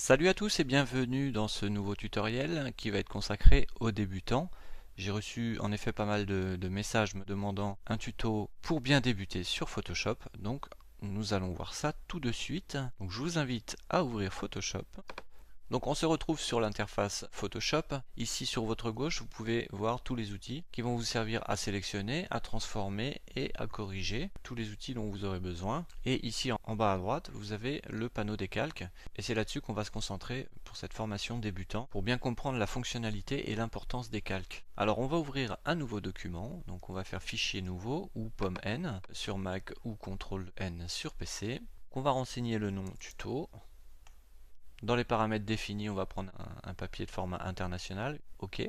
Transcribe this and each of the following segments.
Salut à tous et bienvenue dans ce nouveau tutoriel qui va être consacré aux débutants. J'ai reçu en effet pas mal de messages me demandant un tuto pour bien débuter sur Photoshop, donc nous allons voir ça tout de suite. Donc je vous invite à ouvrir Photoshop. Donc on se retrouve sur l'interface Photoshop. Ici sur votre gauche, vous pouvez voir tous les outils qui vont vous servir à sélectionner, à transformer et à corriger. Tous les outils dont vous aurez besoin. Et ici en bas à droite, vous avez le panneau des calques. Et c'est là-dessus qu'on va se concentrer pour cette formation débutant, pour bien comprendre la fonctionnalité et l'importance des calques. Alors on va ouvrir un nouveau document. Donc on va faire fichier nouveau ou pomme N sur Mac ou CTRL N sur PC. On va renseigner le nom tuto. Dans les paramètres définis, on va prendre un papier de format international. OK.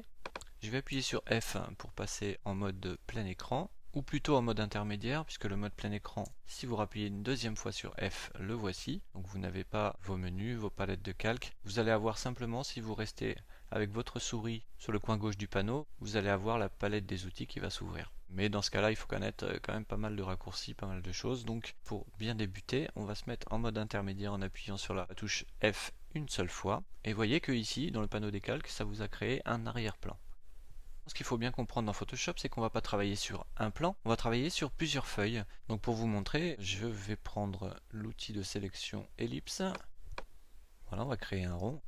Je vais appuyer sur F pour passer en mode plein écran, ou plutôt en mode intermédiaire, puisque le mode plein écran, si vous rappuyez une deuxième fois sur F, le voici. Donc vous n'avez pas vos menus, vos palettes de calque. Vous allez avoir simplement, si vous restez avec votre souris sur le coin gauche du panneau, vous allez avoir la palette des outils qui va s'ouvrir. Mais dans ce cas-là, il faut connaître quand même pas mal de raccourcis, pas mal de choses. Donc pour bien débuter, on va se mettre en mode intermédiaire en appuyant sur la touche F une seule fois. Et voyez que ici, dans le panneau des calques, ça vous a créé un arrière-plan. Ce qu'il faut bien comprendre dans Photoshop, c'est qu'on ne va pas travailler sur un plan, on va travailler sur plusieurs feuilles. Donc pour vous montrer, je vais prendre l'outil de sélection ellipse. Voilà, on va créer un rond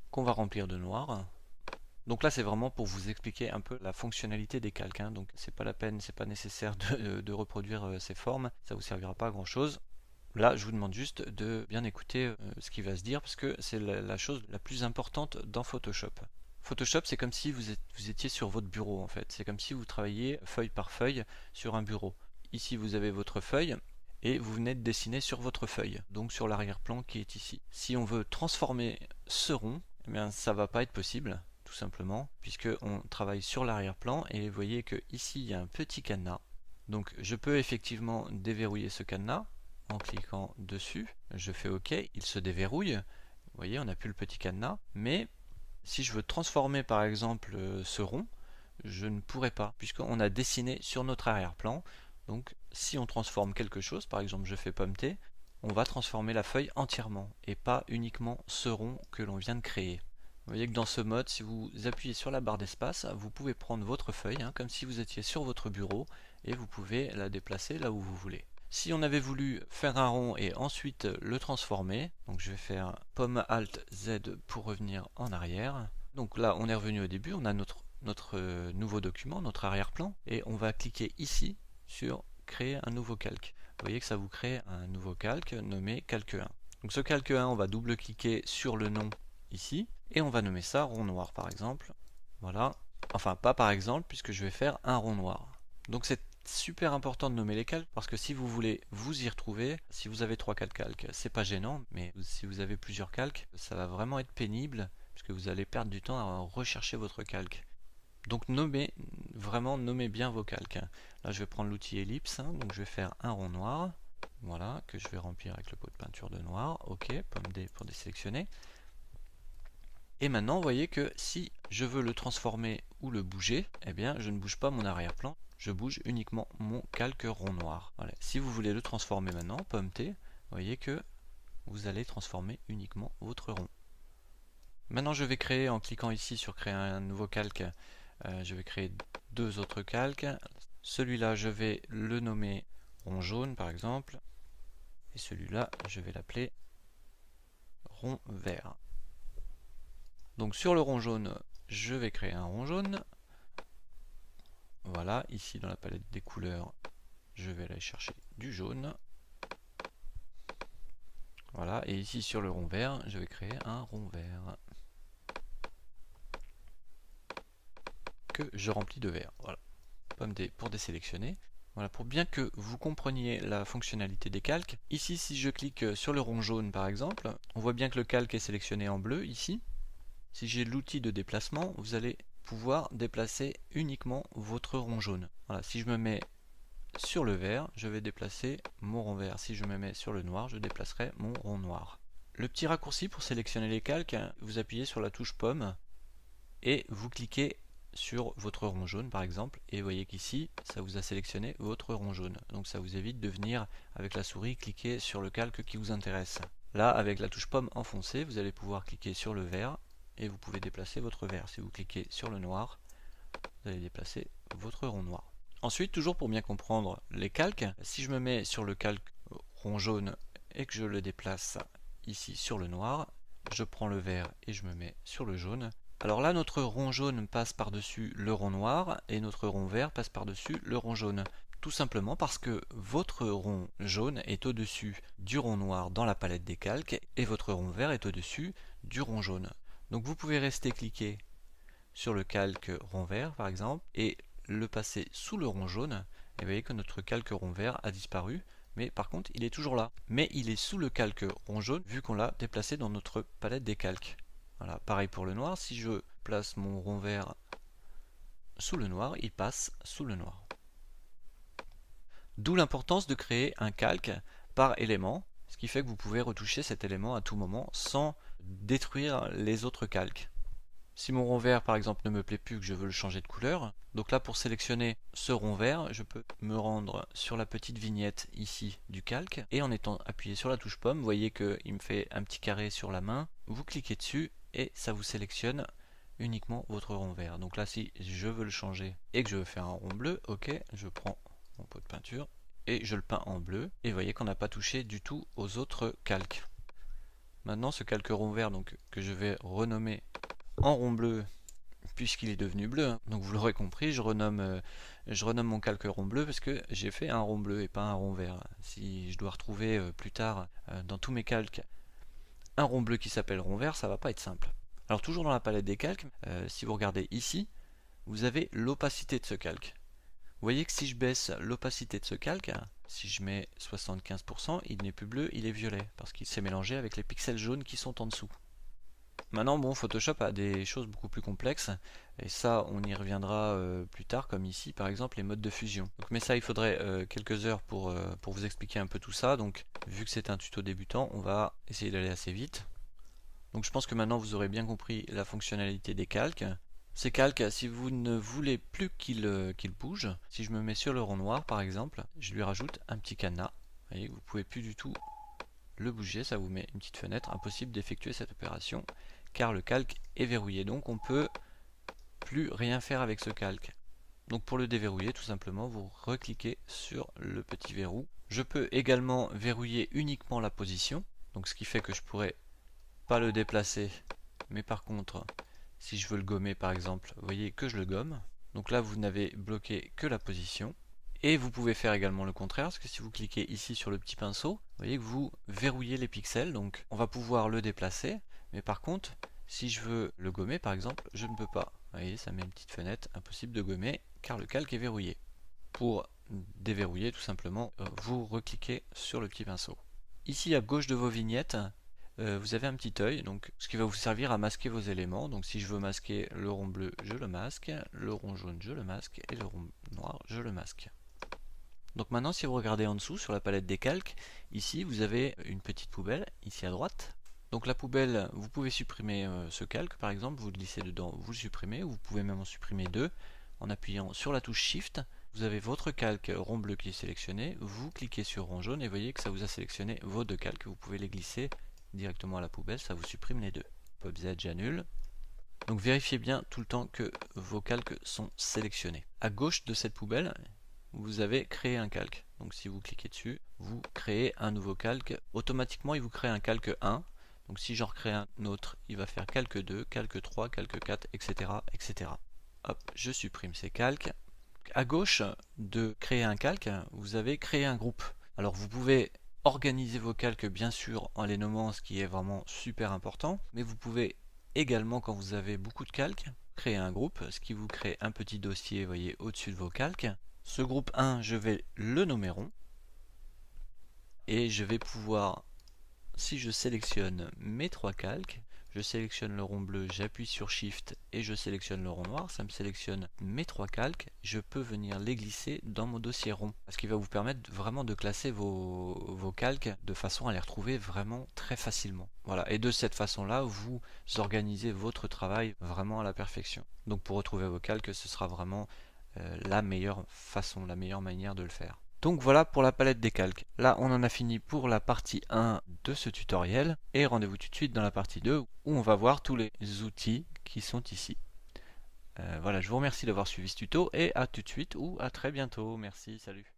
qu'on va remplir de noir. Donc là, c'est vraiment pour vous expliquer un peu la fonctionnalité des calques. Donc c'est pas la peine, c'est pas nécessaire de reproduire ces formes, ça vous servira pas à grand chose. Là, je vous demande juste de bien écouter ce qui va se dire parce que c'est la chose la plus importante dans Photoshop. Photoshop, c'est comme si vous étiez sur votre bureau en fait. C'est comme si vous travailliez feuille par feuille sur un bureau. Ici, vous avez votre feuille et vous venez de dessiner sur votre feuille, donc sur l'arrière-plan qui est ici. Si on veut transformer ce rond, eh bien, ça va pas être possible, tout simplement, puisque on travaille sur l'arrière-plan et vous voyez que ici il y a un petit cadenas. Donc je peux effectivement déverrouiller ce cadenas en cliquant dessus. Je fais OK, il se déverrouille. Vous voyez, on n'a plus le petit cadenas, mais si je veux transformer par exemple ce rond, je ne pourrais pas, puisqu'on a dessiné sur notre arrière-plan. Donc si on transforme quelque chose, par exemple je fais pomme thé, on va transformer la feuille entièrement, et pas uniquement ce rond que l'on vient de créer. Vous voyez que dans ce mode, si vous appuyez sur la barre d'espace, vous pouvez prendre votre feuille, comme si vous étiez sur votre bureau, et vous pouvez la déplacer là où vous voulez. Si on avait voulu faire un rond et ensuite le transformer, donc je vais faire pomme Alt Z pour revenir en arrière. Donc là on est revenu au début, on a notre nouveau document, notre arrière-plan, et on va cliquer ici sur créer un nouveau calque. Vous voyez que ça vous crée un nouveau calque nommé calque 1. Donc ce calque 1, on va double-cliquer sur le nom ici, et on va nommer ça rond noir par exemple. Voilà, enfin pas par exemple, puisque je vais faire un rond noir. Donc c'est super important de nommer les calques parce que si vous voulez vous y retrouver, si vous avez 3-4 calques, c'est pas gênant, mais si vous avez plusieurs calques, ça va vraiment être pénible puisque vous allez perdre du temps à rechercher votre calque. Donc vraiment nommez bien vos calques. Là je vais prendre l'outil ellipse, donc je vais faire un rond noir, voilà, que je vais remplir avec le pot de peinture de noir, ok, pomme D pour désélectionner. Et maintenant, vous voyez que si je veux le transformer ou le bouger, eh bien, je ne bouge pas mon arrière-plan, je bouge uniquement mon calque rond noir. Voilà. Si vous voulez le transformer maintenant, pomme T, vous voyez que vous allez transformer uniquement votre rond. Maintenant, je vais créer, en cliquant ici sur créer un nouveau calque, je vais créer deux autres calques. Celui-là, je vais le nommer rond jaune, par exemple. Et celui-là, je vais l'appeler rond vert. Donc sur le rond jaune, je vais créer un rond jaune. Voilà, ici dans la palette des couleurs, je vais aller chercher du jaune. Voilà, et ici sur le rond vert, je vais créer un rond vert que je remplis de vert. Voilà, pomme D pour désélectionner. Voilà, pour bien que vous compreniez la fonctionnalité des calques. Ici, si je clique sur le rond jaune par exemple, on voit bien que le calque est sélectionné en bleu ici. Si j'ai l'outil de déplacement, vous allez pouvoir déplacer uniquement votre rond jaune. Voilà, si je me mets sur le vert, je vais déplacer mon rond vert. Si je me mets sur le noir, je déplacerai mon rond noir. Le petit raccourci pour sélectionner les calques, vous appuyez sur la touche pomme et vous cliquez sur votre rond jaune par exemple, et vous voyez qu'ici ça vous a sélectionné votre rond jaune. Donc ça vous évite de venir avec la souris cliquer sur le calque qui vous intéresse. Là, avec la touche pomme enfoncée, vous allez pouvoir cliquer sur le vert et vous pouvez déplacer votre vert. Si vous cliquez sur le noir, vous allez déplacer votre rond noir. Ensuite, toujours pour bien comprendre les calques, si je me mets sur le calque rond jaune et que je le déplace ici sur le noir, je prends le vert et je me mets sur le jaune. Alors là, notre rond jaune passe par-dessus le rond noir et notre rond vert passe par-dessus le rond jaune. Tout simplement parce que votre rond jaune est au-dessus du rond noir dans la palette des calques et votre rond vert est au-dessus du rond jaune. Donc vous pouvez rester cliqué sur le calque rond vert par exemple et le passer sous le rond jaune et vous voyez que notre calque rond vert a disparu, mais par contre il est toujours là. Mais il est sous le calque rond jaune vu qu'on l'a déplacé dans notre palette des calques. Voilà, pareil pour le noir, si je place mon rond vert sous le noir, il passe sous le noir. D'où l'importance de créer un calque par élément, ce qui fait que vous pouvez retoucher cet élément à tout moment sans détruire les autres calques. Si mon rond vert par exemple ne me plaît plus, que je veux le changer de couleur, donc là pour sélectionner ce rond vert, je peux me rendre sur la petite vignette ici du calque et en étant appuyé sur la touche pomme, vous voyez qu'il me fait un petit carré sur la main, vous cliquez dessus et ça vous sélectionne uniquement votre rond vert. Donc là si je veux le changer et que je veux faire un rond bleu, ok, je prends mon pot de peinture et je le peins en bleu et vous voyez qu'on n'a pas touché du tout aux autres calques. Maintenant ce calque rond vert donc, que je vais renommer en rond bleu puisqu'il est devenu bleu, donc vous l'aurez compris, je renomme mon calque rond bleu parce que j'ai fait un rond bleu et pas un rond vert. Si je dois retrouver plus tard dans tous mes calques un rond bleu qui s'appelle rond vert, ça va pas être simple. Alors toujours dans la palette des calques, si vous regardez ici, vous avez l'opacité de ce calque. Vous voyez que si je baisse l'opacité de ce calque, si je mets 75%, il n'est plus bleu, il est violet, parce qu'il s'est mélangé avec les pixels jaunes qui sont en dessous. Maintenant, bon, Photoshop a des choses beaucoup plus complexes, et ça, on y reviendra plus tard, comme ici, par exemple, les modes de fusion. Donc, mais ça, il faudrait quelques heures pour vous expliquer un peu tout ça. Donc, vu que c'est un tuto débutant, on va essayer d'aller assez vite. Donc, je pense que maintenant, vous aurez bien compris la fonctionnalité des calques. Ces calques, si vous ne voulez plus qu'ils bougent, si je me mets sur le rond noir, par exemple, je lui rajoute un petit cadenas. Vous voyez, vous ne pouvez plus du tout le bouger, ça vous met une petite fenêtre, impossible d'effectuer cette opération car le calque est verrouillé, donc on peut plus rien faire avec ce calque. Donc pour le déverrouiller, tout simplement, vous recliquez sur le petit verrou. Je peux également verrouiller uniquement la position, donc ce qui fait que je pourrais pas le déplacer, mais par contre, si je veux le gommer par exemple, vous voyez que je le gomme. Donc là, vous n'avez bloqué que la position. Et vous pouvez faire également le contraire, parce que si vous cliquez ici sur le petit pinceau, vous voyez que vous verrouillez les pixels, donc on va pouvoir le déplacer, mais par contre, si je veux le gommer par exemple, je ne peux pas. Vous voyez, ça met une petite fenêtre, impossible de gommer, car le calque est verrouillé. Pour déverrouiller, tout simplement, vous recliquez sur le petit pinceau. Ici à gauche de vos vignettes, vous avez un petit œil, donc ce qui va vous servir à masquer vos éléments. Donc si je veux masquer le rond bleu, je le masque, le rond jaune, je le masque, et le rond noir, je le masque. Donc maintenant, si vous regardez en dessous sur la palette des calques, ici vous avez une petite poubelle, ici à droite. Donc la poubelle, vous pouvez supprimer ce calque par exemple, vous le glissez dedans, vous le supprimez, ou vous pouvez même en supprimer deux en appuyant sur la touche Shift. Vous avez votre calque rond bleu qui est sélectionné, vous cliquez sur rond jaune et vous voyez que ça vous a sélectionné vos deux calques, vous pouvez les glisser directement à la poubelle, ça vous supprime les deux. Pop Z, j'annule. Donc vérifiez bien tout le temps que vos calques sont sélectionnés. À gauche de cette poubelle, vous avez créé un calque. Donc si vous cliquez dessus, vous créez un nouveau calque. Automatiquement, il vous crée un calque 1. Donc si j'en recrée un autre, il va faire calque 2, calque 3, calque 4, etc. etc. Hop, je supprime ces calques. À gauche de créer un calque, vous avez créé un groupe. Alors vous pouvez organiser vos calques bien sûr en les nommant, ce qui est vraiment super important. Mais vous pouvez également, quand vous avez beaucoup de calques, créer un groupe, ce qui vous crée un petit dossier, vous voyez, au-dessus de vos calques. Ce groupe 1, je vais le nommer rond. Et je vais pouvoir, si je sélectionne mes trois calques, je sélectionne le rond bleu, j'appuie sur Shift et je sélectionne le rond noir, ça me sélectionne mes trois calques, je peux venir les glisser dans mon dossier rond. Ce qui va vous permettre vraiment de classer vos calques de façon à les retrouver vraiment très facilement. Voilà, et de cette façon-là, vous organisez votre travail vraiment à la perfection. Donc pour retrouver vos calques, ce sera vraiment la meilleure façon, la meilleure manière de le faire. Donc voilà pour la palette des calques. Là, on en a fini pour la partie 1 de ce tutoriel et rendez-vous tout de suite dans la partie 2 où on va voir tous les outils qui sont ici. Voilà, je vous remercie d'avoir suivi ce tuto et à tout de suite ou à très bientôt. Merci, salut.